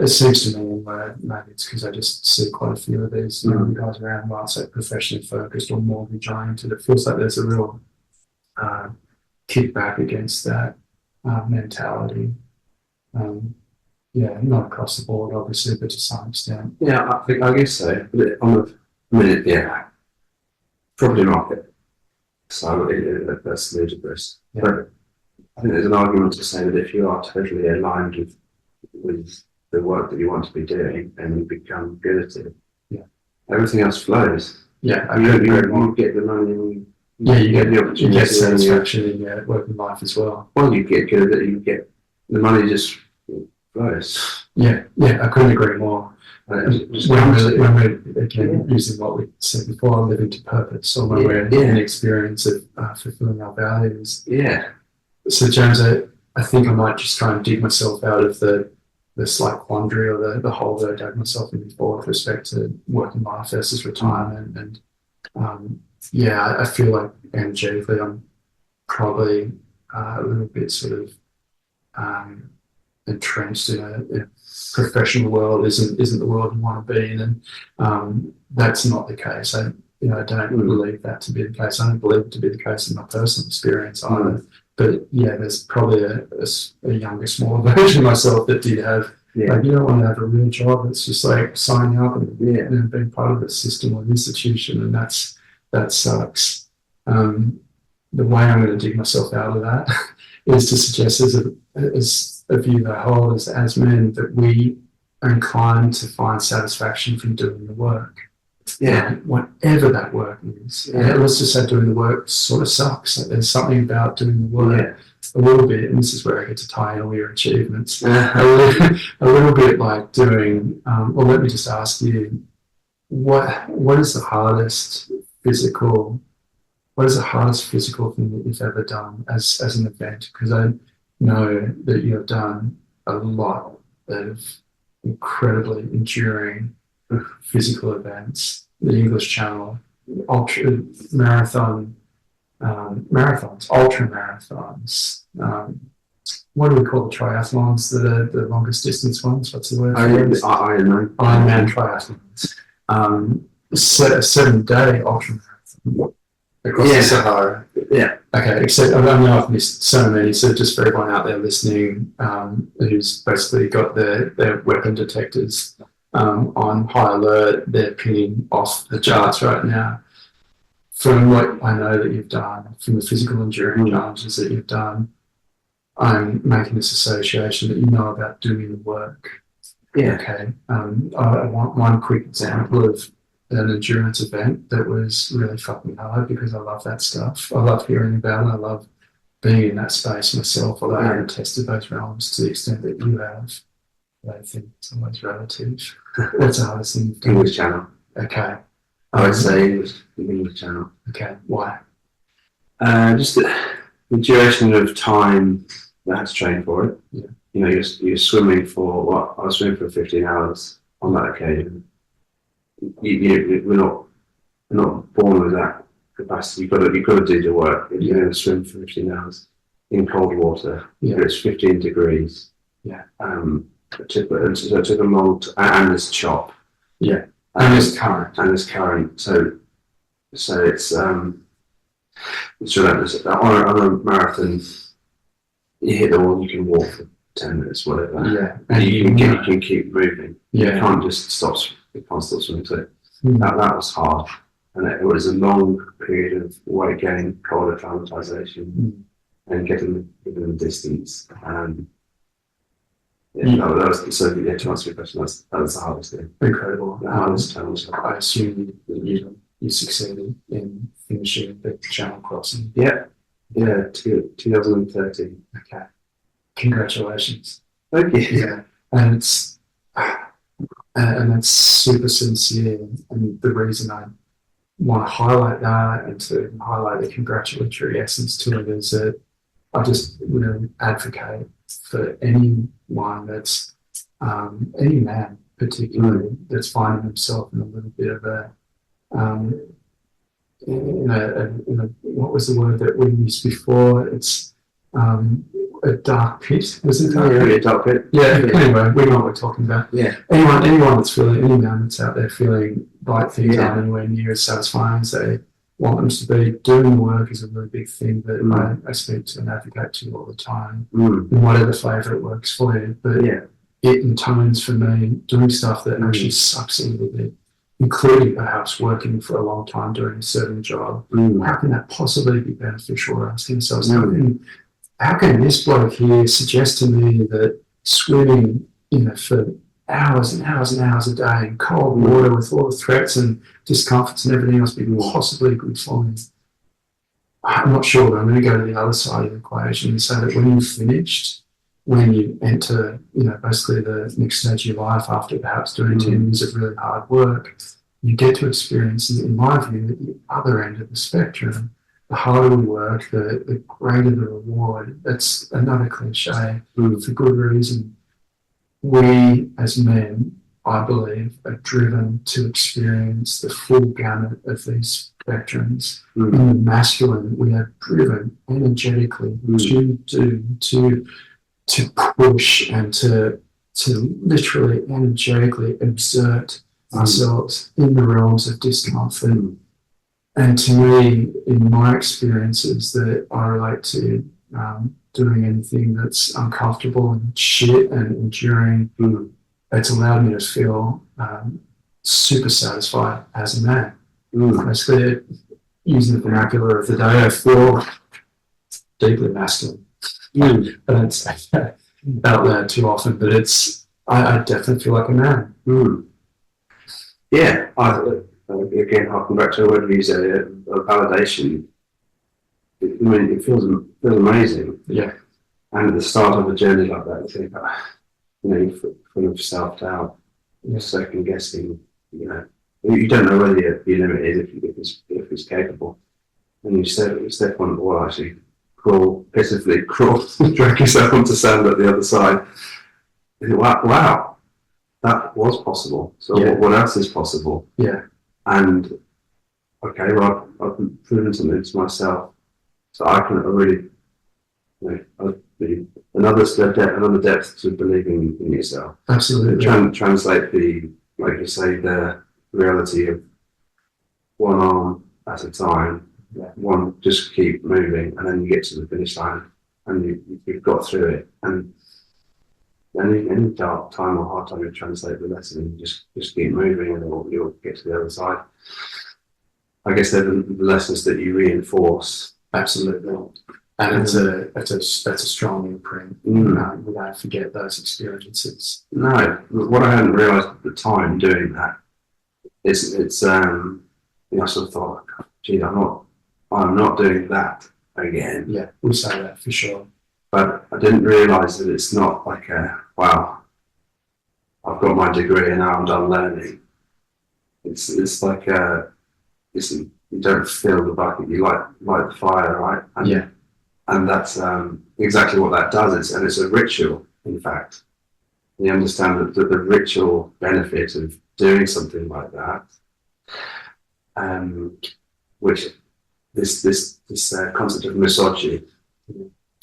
It seems to me, maybe it's because I just see quite a few of these younger guys around who are so professionally focused or mortgage oriented. It feels like there's a real kickback against that mentality. Not across the board, obviously, but to some extent. Yeah, I guess so. But property market. So that's ludicrous. Yeah. But I think there's an argument to say that if you are totally aligned with the work that you want to be doing and you become good at it, everything else flows. Yeah, you get the money. You get the opportunity. You get satisfaction in your working life as well. Well, you get good at it. You get the money just flows. Yeah, I couldn't agree more. When we're again using what we said before, living to purpose, or when we're in the experience of fulfilling our values. Yeah. So James, I think I might just try and dig myself out of the slight quandary or the hole that I dug myself in before with respect to working life versus retirement. And I feel like energetically I'm probably a little bit sort of entrenched in a professional world isn't the world you want to be in, and that's not the case. I don't believe that to be the case. I don't believe it to be the case in my personal experience either. But there's probably a younger, smaller version of myself that did have. Like, you don't want to have a real job. It's just like signing up and being part of a system or an institution, and that sucks. The way I'm going to dig myself out of that is to suggest as a view that I hold as men that we are inclined to find satisfaction from doing the work. Yeah, whatever that work is. Let's just say doing the work sort of sucks. Like, there's something about doing the work a little bit, and this is where I get to tie in all your achievements. A little bit like doing. Well, let me just ask you, what is the hardest physical? What is the hardest physical thing that you've ever done as an event? Because I know that you have done a lot of incredibly enduring physical events. The English Channel, ultra marathons, ultra marathons. What do we call the triathlons that are the longest distance ones? What's the word? Ironman triathlons. A 7-day ultra marathon across the Sahara. Yeah. Okay. Except I know I've missed so many. So just for everyone out there listening, who's basically got their weapon detectors on high alert, they're pinging off the charts right now. From what I know that you've done, from the physical enduring challenges that you've done, I'm making this association that you know about doing the work. Yeah. Okay. I want one quick example of an endurance event that was really fucking hard, because I love that stuff. I love hearing about it. I love being in that space myself, although I haven't tested those realms to the extent that you have. I think it's always relative. What's the hardest thing you've done? English Channel. Okay. I would say English Channel. Okay. Why? Just the duration of time that I had to train for it. Yeah. You know, you're swimming for what? I was swimming for 15 hours on that occasion. We're not born with that capacity. You've got to do the work. You're going to swim for 15 hours in cold water. Yeah. It's 15 degrees. Yeah. It took a long and there's chop. Yeah. And there's current. And there's current. So it's relentless. On a marathon, you hit the wall, you can walk for 10 minutes, whatever. Yeah. And you can keep moving. Yeah. You can't just stop. You can't stop swimming. So that was hard. And it was a long period of weight gain, cold acclimatization, and getting the distance. That was so. Yeah, to answer your question, that was the hardest thing. Incredible. The hardest challenge. I assume that you succeeded in finishing the Channel crossing. Yeah, 2013. Okay. Congratulations. Thank you. Yeah, and that's super sincere. And the reason I want to highlight that and to highlight the congratulatory essence to it is that I just really advocate for anyone that's any man particularly that's finding himself in a little bit of a what was the word that we used before? It's a dark pit. Was it dark pit? A dark pit. Yeah. Anyway, we know what we're talking about. Yeah. Anyone that's feeling, any man that's out there feeling like things aren't anywhere near as satisfying as they want them to be, doing work is a really big thing that I speak to and advocate to all the time. In whatever flavour it works for you. But it intones for me doing stuff that actually sucks in a little bit, including perhaps working for a long time doing a certain job. How can that possibly be beneficial? We're asking ourselves, how can this bloke here suggest to me that swimming, for hours and hours and hours a day in cold water with all the threats and discomforts and everything else be possibly good for me? I'm not sure, but I'm going to go to the other side of the equation and say that when you've finished, when you enter, basically the next stage of your life after perhaps doing 10 years of really hard work, you get to experience, in my view, at the other end of the spectrum. The harder we work, the greater the reward. That's another cliche for good reason. We as men, I believe, are driven to experience the full gamut of these spectrums. In the masculine, we are driven energetically to push and to literally energetically exert ourselves in the realms of discomfort. And to me, in my experiences that I relate to doing anything that's uncomfortable and shit and enduring, it's allowed me to feel super satisfied as a man. Basically, using the vernacular of the day, I feel deeply masculine. I don't say that out loud too often, but I definitely feel like a man. Yeah, again, harking back to a word we used earlier, validation. It feels amazing. Yeah. And at the start of a journey like that, you think, you're full of self-doubt, you're second guessing, you don't know whether your limit is if it's capable. And you step on the wall, actually pitifully crawl, drag yourself onto sand at the other side. You think, wow, that was possible. So what else is possible? Yeah. And okay, well, I've proven something to myself, so I can really, another depth to believing in yourself. Absolutely. Translate like you say, the reality of one arm at a time. One, just keep moving, and then you get to the finish line, and you've got through it. And any dark time or hard time, you translate the lesson and just keep moving, and you'll get to the other side. I guess they're the lessons that you reinforce. Absolutely. And that's a strong imprint. We don't forget those experiences. No, what I hadn't realised at the time doing that is I sort of thought, gee, I'm not doing that again. Yeah, we'll say that for sure. But I didn't realise that it's not like wow, I've got my degree and now I'm done learning. It's like you don't fill the bucket, you light the fire, right? And and that's exactly what that does. It's a ritual, in fact. You understand that the ritual benefit of doing something like that, which this concept of misogyny,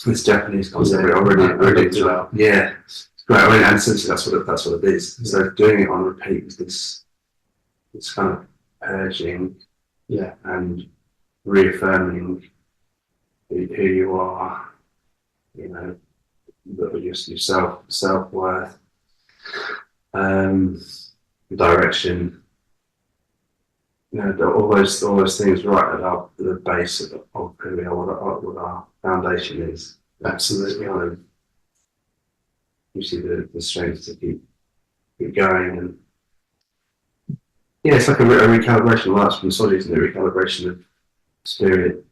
this Japanese concept, already yeah, it's great. I mean, and essentially that's what it is. So doing it on repeat is this kind of purging, and reaffirming who you are, you know, your self-worth, direction, you know, all those things right at the base of who we are, what our foundation is. Absolutely. Kind of, you see the strength to keep going, and it's like a recalibration. Well, that's from Sodi, isn't it? Recalibration of spirit,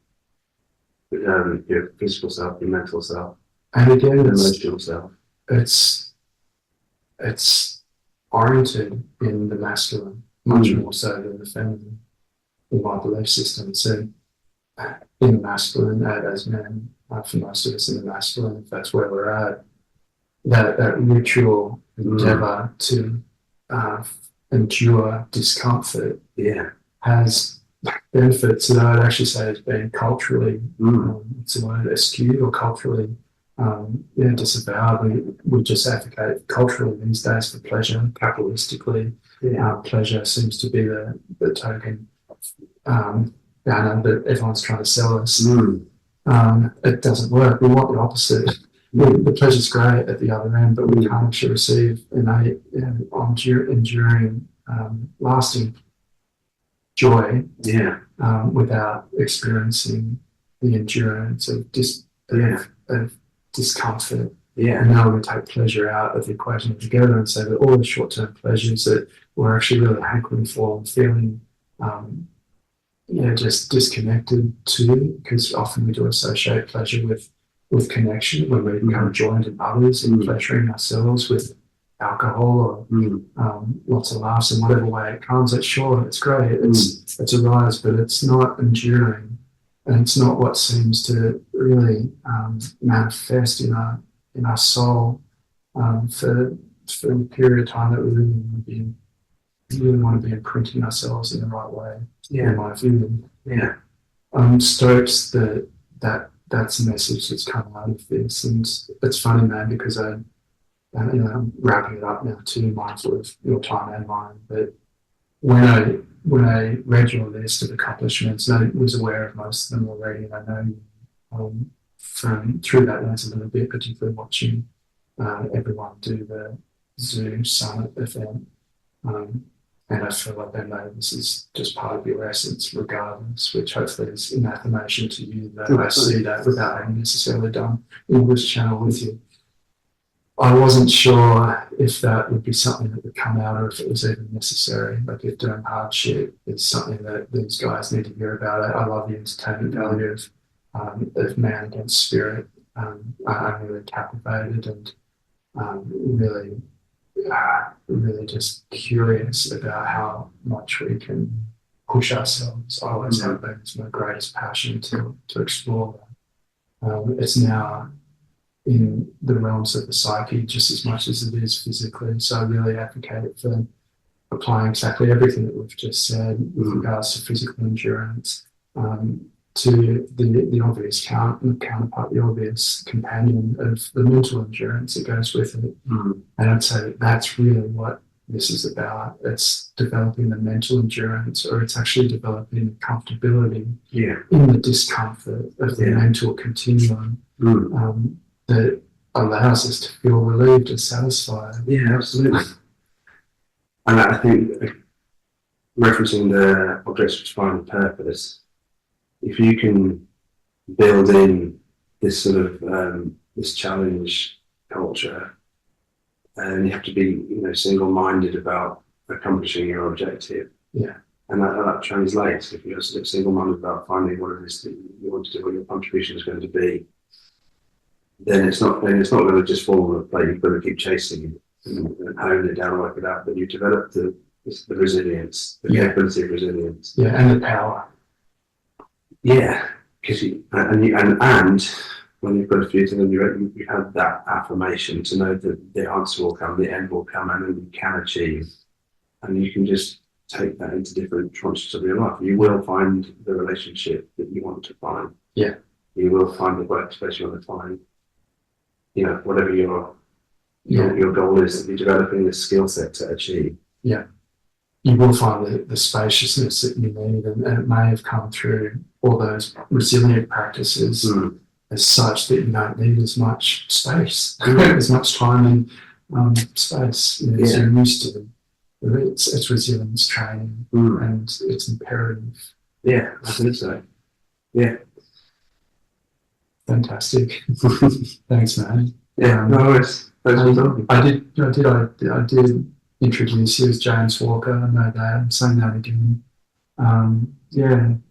your physical self, your mental self, and again, emotional self. It's oriented in the masculine much more so than the feminine in my belief system. So in the masculine, as men, for most of us in the masculine, if that's where we're at, that ritual endeavor to endure discomfort has benefits that I'd actually say has been culturally, it's a word, skewed or culturally disavowed. We just advocate culturally these days for pleasure. Capitalistically, pleasure seems to be the token banner that everyone's trying to sell us. It doesn't work. We want the opposite. The pleasure's great at the other end, but we can't actually receive innate, enduring, lasting joy without experiencing the endurance of discomfort. And now we take pleasure out of the equation together and say that all the short-term pleasures that we're actually really hankering for and feeling just disconnected to, because often we do associate pleasure with connection when we become joined in others and pleasuring ourselves with alcohol or lots of laughs in whatever way it comes. It's great, it's a rise, but it's not enduring, and it's not what seems to really manifest in our soul for the period of time that we really want to be imprinting ourselves in the right way. In my view, I'm stoked that's a message that's come out of this, and it's funny, man, because I'm wrapping it up now too, mindful of your time and mine. But when I read your list of accomplishments, I was aware of most of them already, and I know from through that lens a little bit, particularly watching everyone do the Zoom summit event. And I feel like they know this is just part of your essence, regardless, which hopefully is an affirmation to you that I see that without having necessarily done English channel with you. I wasn't sure if that would be something that would come out or if it was even necessary. Like if doing hardship is something that these guys need to hear about. I love the entertainment value of man against spirit. I'm really captivated and really just curious about how much we can push ourselves. I always have been. It's my greatest passion to explore that. It's now in the realms of the psyche just as much as it is physically. So I really advocate for applying exactly everything that we've just said with regards to physical endurance to the obvious counterpart, the obvious companion of the mental endurance that goes with it. And I'd say that's really what this is about. It's developing the mental endurance, or it's actually developing the comfortability in the discomfort of the mental continuum that allows us to feel relieved and satisfied. Yeah, absolutely. And I think referencing the objects which find purpose, if you can build in this sort of this challenge culture, and you have to be single-minded about accomplishing your objective. And that translates. If you're sort of single-minded about finding what it is that you want to do, what your contribution is going to be, then it's not going to just fall on the plate. You've got to keep chasing it and hone it down and work it out. But you develop the resilience, the capability of resilience. And the power. Yeah, because and when you've got a few to them, you have that affirmation to know that the answer will come, the end will come, and then you can achieve. And you can just take that into different tranches of your life. You will find the relationship that you want to find. Yeah. You will find the workspace you want to find. You know, whatever your goal is that you're developing this skill set to achieve. Yeah. You will find the spaciousness that you need, and it may have come through all those resilient practices as such that you don't need as much space, as much time and space as you're used to. It's resilience training and it's imperative. Yeah, I think so. Yeah. Fantastic. Thanks, man. Yeah, no worries. Thanks for talking. I did introduce you as James Walker. I know that. I'm saying that again. An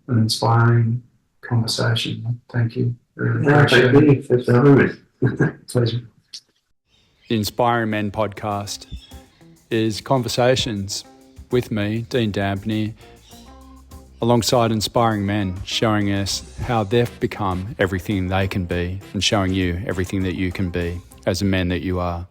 inspiring conversation. Thank you. Really appreciate it. Thanks for having me. Pleasure. The Inspiring Men podcast is conversations with me, Dean Dampney, alongside inspiring men, showing us how they've become everything they can be and showing you everything that you can be as a man that you are.